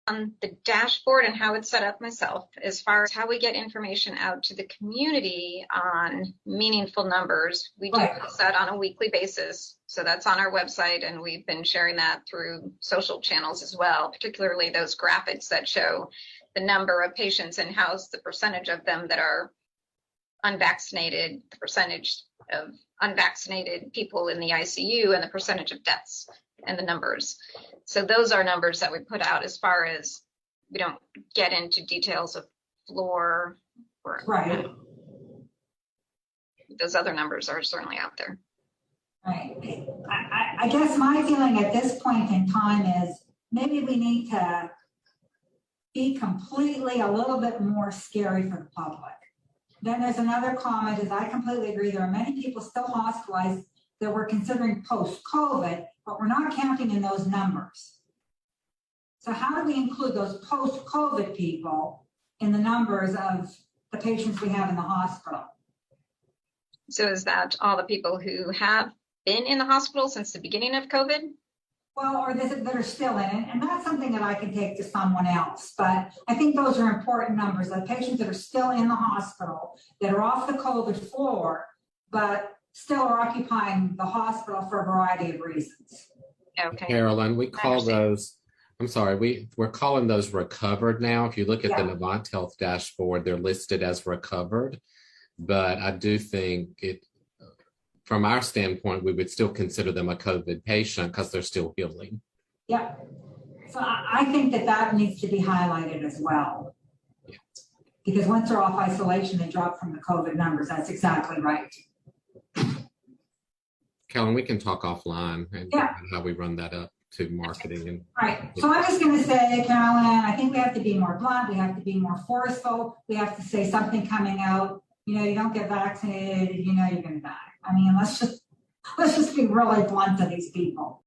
on the dashboard and how it's set up myself as far as how we get information out to the community on meaningful numbers. We do post that on a weekly basis. So that's on our website, and we've been sharing that through social channels as well, particularly those graphics that show the number of patients in-house, the percentage of them that are unvaccinated, the percentage of unvaccinated people in the ICU, and the percentage of deaths and the numbers. So those are numbers that we put out. As far as we don't get into details of floor or those other numbers are certainly out there. Right. I guess my feeling at this point in time is maybe we need to be completely a little bit more scary for the public. Then there's another comment is I completely agree. There are many people still hospitalized that we're considering post-COVID, but we're not counting in those numbers. So how do we include those post-COVID people in the numbers of the patients we have in the hospital? So is that all the people who have been in the hospital since the beginning of COVID? Well, or that are still in it, and that's something that I can take to someone else. But I think those are important numbers, the patients that are still in the hospital, that are off the COVID floor, but still are occupying the hospital for a variety of reasons. Okay. Carolyn, we call those, I'm sorry, we're calling those recovered now. If you look at the Novant Health dashboard, they're listed as recovered. But I do think from our standpoint, we would still consider them a COVID patient because they're still healing. Yeah. So I think that needs to be highlighted as well. Yeah. Because once they're off isolation, they drop from the COVID numbers. That's exactly right. Carolyn, we can talk offline and how we run that up to marketing. And right. So I'm just going to say, Carolyn, I think we have to be more blunt. We have to be more forceful. We have to say something coming out. You know, you don't get vaccinated, you know you're going to die. I mean, let's just be really blunt to these people.